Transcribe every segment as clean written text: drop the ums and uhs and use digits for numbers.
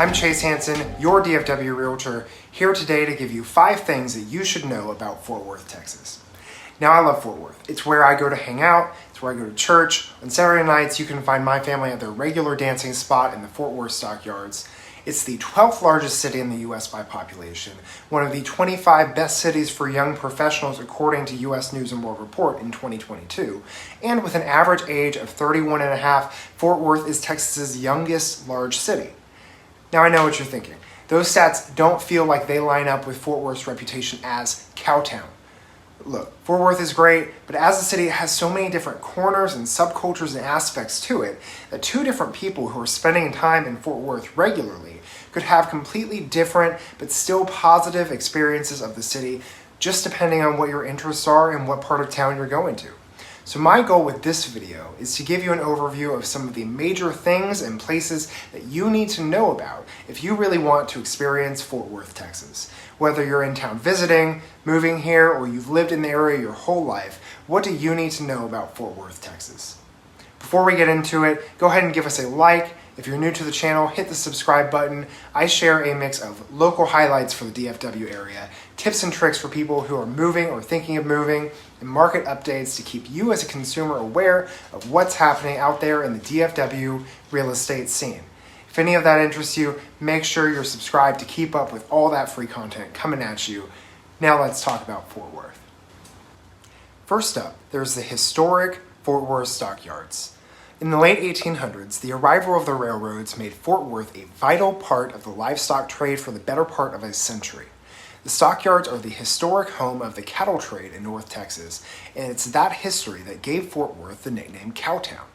I'm Chase Hansen, your DFW Realtor, here today to give you 5 things that you should know about Fort Worth, Texas. Now, I love Fort Worth. It's where I go to hang out. It's where I go to church. On Saturday nights, you can find my family at their regular dancing spot in the Fort Worth Stockyards. It's the 12th largest city in the U.S. by population, one of the 25 best cities for young professionals according to U.S. News & World Report in 2022, and with an average age of 31 and a half, Fort Worth is Texas's youngest large city. Now, I know what you're thinking. Those stats don't feel like they line up with Fort Worth's reputation as Cowtown. Look, Fort Worth is great, but as a city, it has so many different corners and subcultures and aspects to it that 2 different people who are spending time in Fort Worth regularly could have completely different but still positive experiences of the city, just depending on what your interests are and what part of town you're going to. So my goal with this video is to give you an overview of some of the major things and places that you need to know about if you really want to experience Fort Worth, Texas. Whether you're in town visiting, moving here, or you've lived in the area your whole life, what do you need to know about Fort Worth, Texas? Before we get into it, go ahead and give us a like. If you're new to the channel, hit the subscribe button. I share a mix of local highlights for the DFW area, tips and tricks for people who are moving or thinking of moving, and market updates to keep you as a consumer aware of what's happening out there in the DFW real estate scene. If any of that interests you, make sure you're subscribed to keep up with all that free content coming at you. Now let's talk about Fort Worth. First up, there's the historic Fort Worth Stockyards. In the late 1800s, the arrival of the railroads made Fort Worth a vital part of the livestock trade for the better part of a century. The stockyards are the historic home of the cattle trade in North Texas, and it's that history that gave Fort Worth the nickname Cowtown.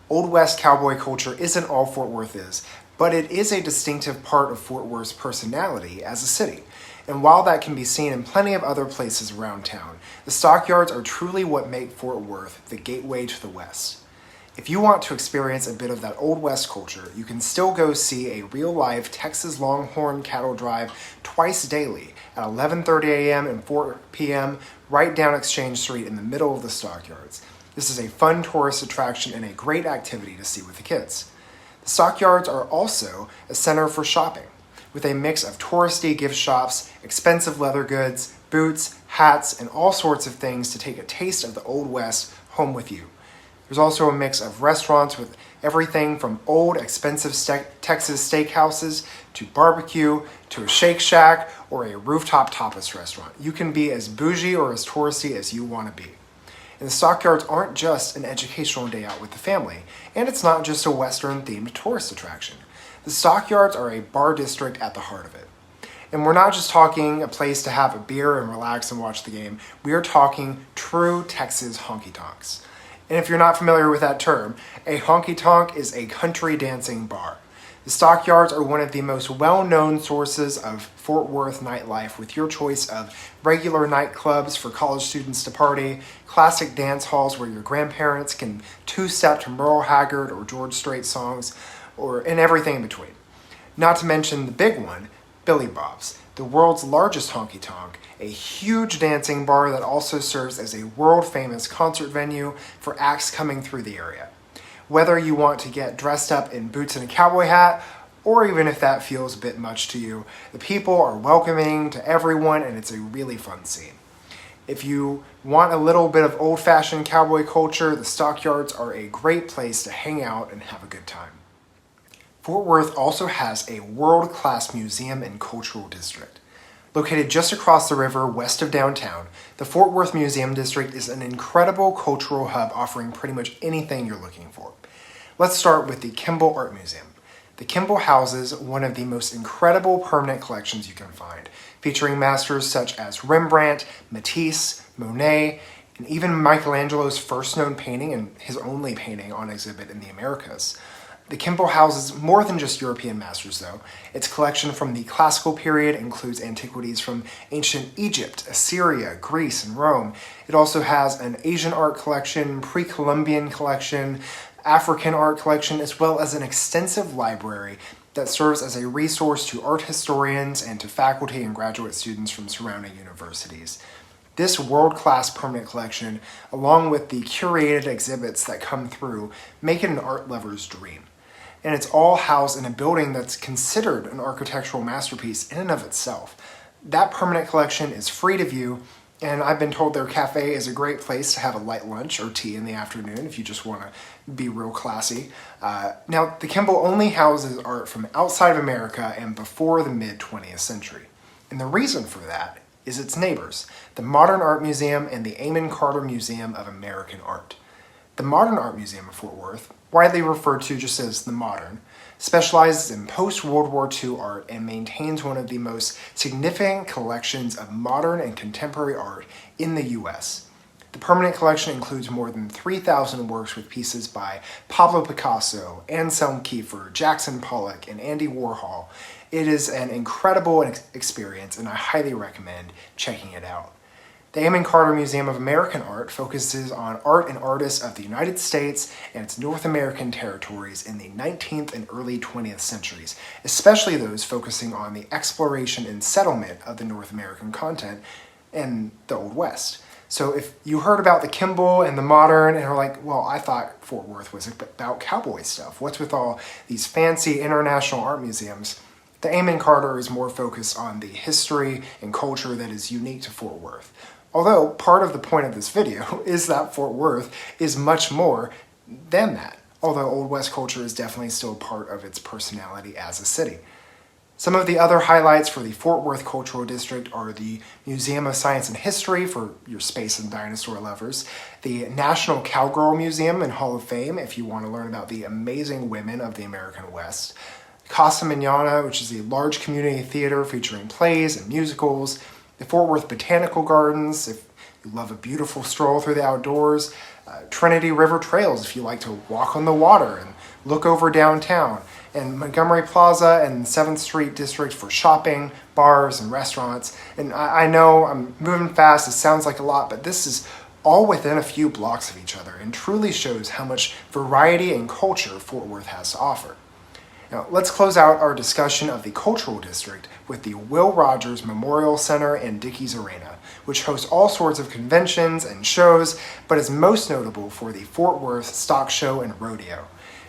Old West cowboy culture isn't all Fort Worth is, but it is a distinctive part of Fort Worth's personality as a city. And while that can be seen in plenty of other places around town, the stockyards are truly what make Fort Worth the gateway to the West. If you want to experience a bit of that Old West culture, you can still go see a real-life Texas Longhorn cattle drive twice daily at 11:30 a.m. and 4 p.m. right down Exchange Street in the middle of the stockyards. This is a fun tourist attraction and a great activity to see with the kids. The stockyards are also a center for shopping, with a mix of touristy gift shops, expensive leather goods, boots, hats, and all sorts of things to take a taste of the Old West home with you. There's also a mix of restaurants with everything from old, expensive Texas steakhouses to barbecue to a Shake Shack or a rooftop tapas restaurant. You can be as bougie or as touristy as you want to be. And the stockyards aren't just an educational day out with the family, and it's not just a Western-themed tourist attraction. The stockyards are a bar district at the heart of it. And we're not just talking a place to have a beer and relax and watch the game. We are talking true Texas honky-tonks. And if you're not familiar with that term, a honky-tonk is a country dancing bar. The stockyards are one of the most well-known sources of Fort Worth nightlife, with your choice of regular nightclubs for college students to party, classic dance halls where your grandparents can two-step to Merle Haggard or George Strait songs, and everything in between. Not to mention the big one, Billy Bob's, the world's largest honky-tonk, a huge dancing bar that also serves as a world-famous concert venue for acts coming through the area. Whether you want to get dressed up in boots and a cowboy hat, or even if that feels a bit much to you, the people are welcoming to everyone and it's a really fun scene. If you want a little bit of old-fashioned cowboy culture, the stockyards are a great place to hang out and have a good time. Fort Worth also has a world-class museum and cultural district. Located just across the river west of downtown, the Fort Worth Museum District is an incredible cultural hub offering pretty much anything you're looking for. Let's start with the Kimball Art Museum. The Kimball houses one of the most incredible permanent collections you can find, featuring masters such as Rembrandt, Matisse, Monet, and even Michelangelo's first known painting and his only painting on exhibit in the Americas. The Kimball houses more than just European masters, though. Its collection from the classical period includes antiquities from ancient Egypt, Assyria, Greece, and Rome. It also has an Asian art collection, pre-Columbian collection, African art collection, as well as an extensive library that serves as a resource to art historians and to faculty and graduate students from surrounding universities. This world-class permanent collection, along with the curated exhibits that come through, make it an art lover's dream. and it's all housed in a building that's considered an architectural masterpiece in and of itself. That permanent collection is free to view, and I've been told their cafe is a great place to have a light lunch or tea in the afternoon if you just want to be real classy. Now, the Kimball only houses art from outside of America and before the mid-20th century. And the reason for that is its neighbors, the Modern Art Museum and the Amon Carter Museum of American Art. The Modern Art Museum of Fort Worth, widely referred to just as the Modern, specializes in post-World War II art and maintains one of the most significant collections of modern and contemporary art in the U.S. The permanent collection includes more than 3,000 works with pieces by Pablo Picasso, Anselm Kiefer, Jackson Pollock, and Andy Warhol. It is an incredible experience, and I highly recommend checking it out. The Amon Carter Museum of American Art focuses on art and artists of the United States and its North American territories in the 19th and early 20th centuries, especially those focusing on the exploration and settlement of the North American continent and the Old West. So if you heard about the Kimball and the Modern and are like, well, I thought Fort Worth was about cowboy stuff. What's with all these fancy international art museums? The Amon Carter is more focused on the history and culture that is unique to Fort Worth. Although part of the point of this video is that Fort Worth is much more than that, although Old West culture is definitely still part of its personality as a city. Some of the other highlights for the Fort Worth Cultural District are the Museum of Science and History for your space and dinosaur lovers, the National Cowgirl Museum and Hall of Fame if you want to learn about the amazing women of the American West, Casa Manana, which is a large community theater featuring plays and musicals, the Fort Worth Botanical Gardens, if you love a beautiful stroll through the outdoors, Trinity River Trails, if you like to walk on the water and look over downtown, and Montgomery Plaza and 7th Street District for shopping, bars, and restaurants. And I know I'm moving fast, it sounds like a lot, but this is all within a few blocks of each other and truly shows how much variety and culture Fort Worth has to offer. Now, let's close out our discussion of the Cultural District with the Will Rogers Memorial Center and Dickies Arena, which hosts all sorts of conventions and shows, but is most notable for the Fort Worth Stock Show and Rodeo.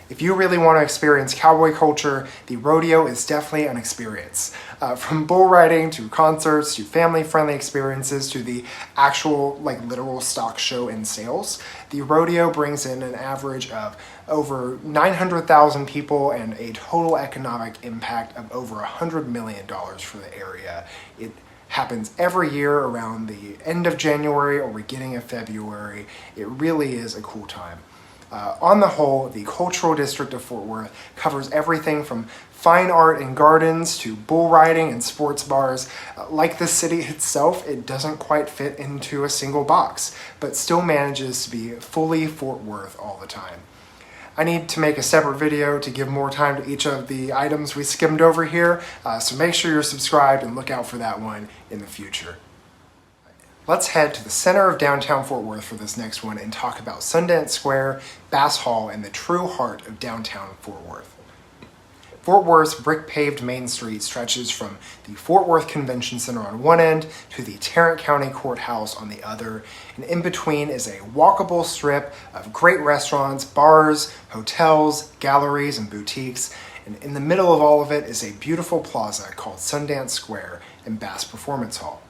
If you really want to experience cowboy culture, the rodeo is definitely an experience. From bull riding to concerts to family-friendly experiences to the actual, literal stock show and sales, the rodeo brings in an average of over 900,000 people and a total economic impact of over $100 million for the area. It happens every year around the end of January or beginning of February. It really is a cool time. On the whole, the Cultural District of Fort Worth covers everything from fine art and gardens to bull riding and sports bars. Like the city itself, it doesn't quite fit into a single box, but still manages to be fully Fort Worth all the time. I need to make a separate video to give more time to each of the items we skimmed over here, so make sure you're subscribed and look out for that one in the future. Let's head to the center of downtown Fort Worth for this next one and talk about Sundance Square, Bass Hall, and the true heart of downtown Fort Worth. Fort Worth's brick-paved Main Street stretches from the Fort Worth Convention Center on one end to the Tarrant County Courthouse on the other, and in between is a walkable strip of great restaurants, bars, hotels, galleries, and boutiques, and in the middle of all of it is a beautiful plaza called Sundance Square and Bass Performance Hall.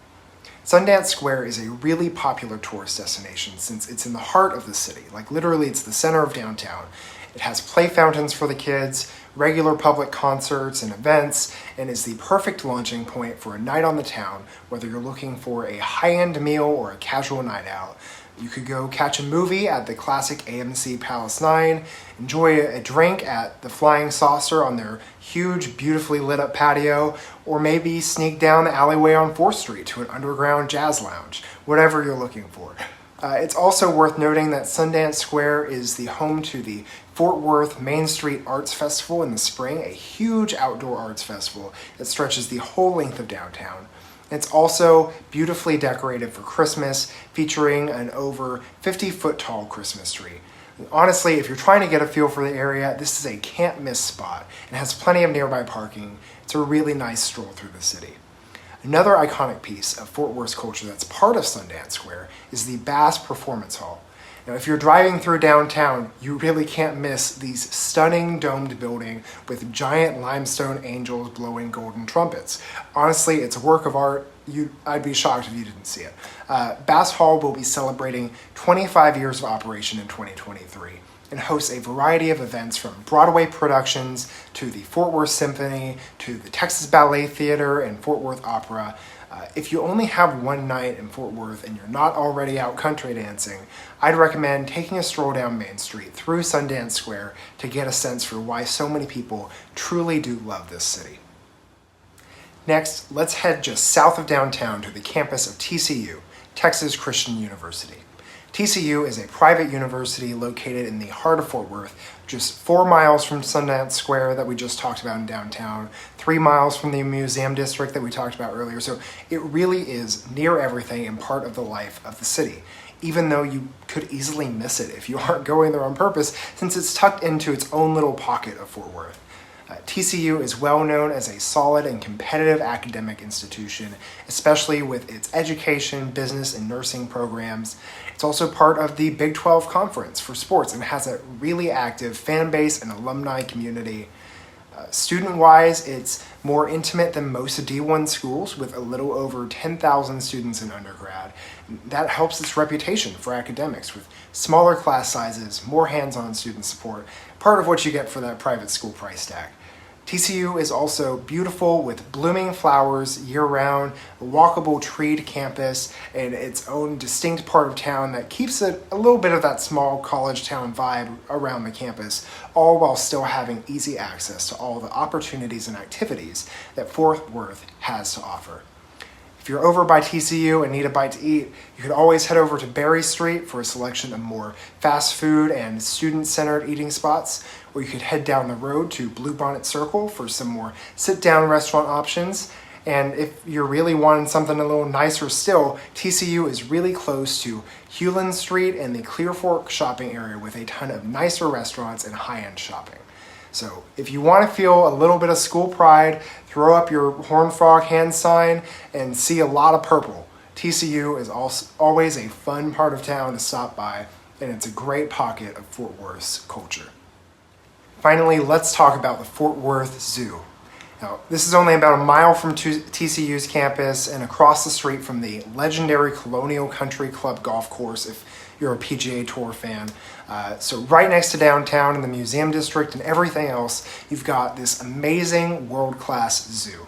Sundance Square is a really popular tourist destination since it's in the heart of the city. Literally, it's the center of downtown. It has play fountains for the kids, regular public concerts and events, and is the perfect launching point for a night on the town, whether you're looking for a high-end meal or a casual night out. You could go catch a movie at the classic AMC Palace 9, enjoy a drink at the Flying Saucer on their huge, beautifully lit up patio, or maybe sneak down the alleyway on 4th Street to an underground jazz lounge, whatever you're looking for. It's also worth noting that Sundance Square is the home to the Fort Worth Main Street Arts Festival in the spring, a huge outdoor arts festival that stretches the whole length of downtown. It's also beautifully decorated for Christmas, featuring an over 50-foot tall Christmas tree. Honestly, if you're trying to get a feel for the area, this is a can't-miss spot and has plenty of nearby parking. It's a really nice stroll through the city. Another iconic piece of Fort Worth's culture that's part of Sundance Square is the Bass Performance Hall. Now, if you're driving through downtown, you really can't miss these stunning domed building with giant limestone angels blowing golden trumpets. Honestly, it's a work of art. I'd be shocked if you didn't see it. Bass Hall will be celebrating 25 years of operation in 2023 and hosts a variety of events from Broadway productions to the Fort Worth Symphony to the Texas Ballet Theater and Fort Worth Opera. If you only have one night in Fort Worth and you're not already out country dancing, I'd recommend taking a stroll down Main Street through Sundance Square to get a sense for why so many people truly do love this city. Next, let's head just south of downtown to the campus of TCU, Texas Christian University. TCU is a private university located in the heart of Fort Worth, just 4 miles from Sundance Square that we just talked about in downtown, 3 miles from the museum district that we talked about earlier. So it really is near everything and part of the life of the city, even though you could easily miss it if you aren't going there on purpose, since it's tucked into its own little pocket of Fort Worth. TCU is well known as a solid and competitive academic institution, especially with its education, business, and nursing programs. It's also part of the Big 12 Conference for sports and has a really active fan base and alumni community. Student-wise, it's more intimate than most D1 schools with a little over 10,000 students in undergrad. That helps its reputation for academics with smaller class sizes, more hands-on student support, part of what you get for that private school price tag. TCU is also beautiful with blooming flowers year-round, a walkable treed campus, and its own distinct part of town that keeps it a little bit of that small college town vibe around the campus, all while still having easy access to all the opportunities and activities that Fort Worth has to offer. If you're over by TCU and need a bite to eat, you could always head over to Berry Street for a selection of more fast food and student-centered eating spots, or you could head down the road to Bluebonnet Circle for some more sit-down restaurant options. And if you're really wanting something a little nicer still, TCU is really close to Hewlin Street and the Clear Fork shopping area with a ton of nicer restaurants and high-end shopping. So if you want to feel a little bit of school pride, throw up your Horned Frog hand sign and see a lot of purple. TCU is always a fun part of town to stop by, and it's a great pocket of Fort Worth's culture. Finally, let's talk about the Fort Worth Zoo. Now, this is only about a mile from TCU's campus and across the street from the legendary Colonial Country Club golf course if you're a PGA Tour fan. So right next to downtown in the museum district and everything else, you've got this amazing world-class zoo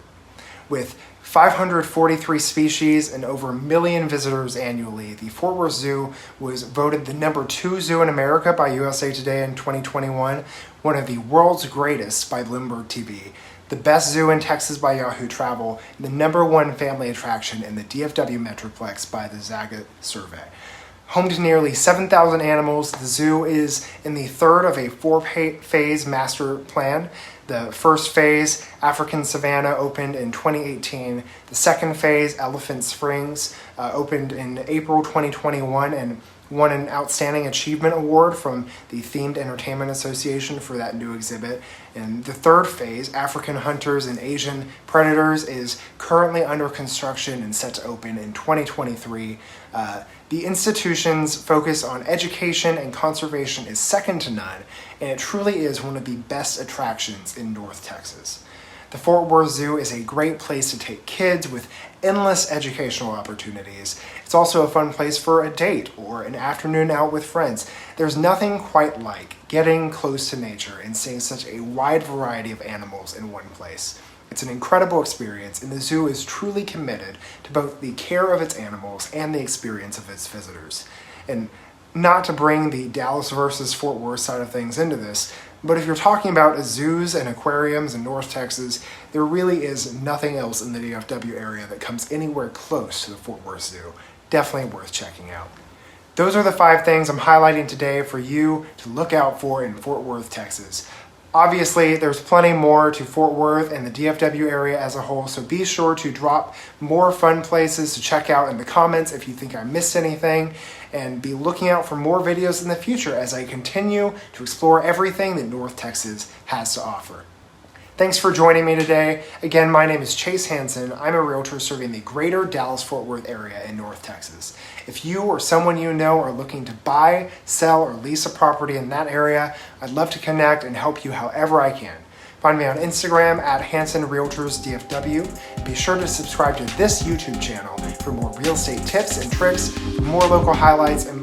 with 543 species and over 1 million visitors annually. The Fort Worth Zoo was voted the number 2 zoo in America by USA Today in 2021, one of the world's greatest by Bloomberg TV, the best zoo in Texas by Yahoo Travel, and the number 1 family attraction in the DFW Metroplex by the Zagat survey. Home to nearly 7,000 animals, the zoo is in the third of a 4-phase master plan. The first phase, African Savannah, opened in 2018. The second phase, Elephant Springs, opened in April 2021 and won an Outstanding Achievement Award from the Themed Entertainment Association for that new exhibit. And the third phase, African Hunters and Asian Predators, is currently under construction and set to open in 2023. The institution's focus on education and conservation is second to none, and it truly is one of the best attractions in North Texas. The Fort Worth Zoo is a great place to take kids with endless educational opportunities. It's also a fun place for a date or an afternoon out with friends. There's nothing quite like getting close to nature and seeing such a wide variety of animals in one place. It's an incredible experience, and the zoo is truly committed to both the care of its animals and the experience of its visitors. And not to bring the Dallas versus Fort Worth side of things into this, but if you're talking about zoos and aquariums in North Texas, there really is nothing else in the DFW area that comes anywhere close to the Fort Worth Zoo. Definitely worth checking out. Those are the 5 things I'm highlighting today for you to look out for in Fort Worth, Texas. Obviously, there's plenty more to Fort Worth and the DFW area as a whole, so be sure to drop more fun places to check out in the comments if you think I missed anything, and be looking out for more videos in the future as I continue to explore everything that North Texas has to offer. Thanks for joining me today. Again, my name is Chase Hansen. I'm a realtor serving the greater Dallas-Fort Worth area in North Texas. If you or someone you know are looking to buy, sell, or lease a property in that area, I'd love to connect and help you however I can. Find me on Instagram at Hansen Realtors DFW. Be sure to subscribe to this YouTube channel for more real estate tips and tricks, more local highlights, and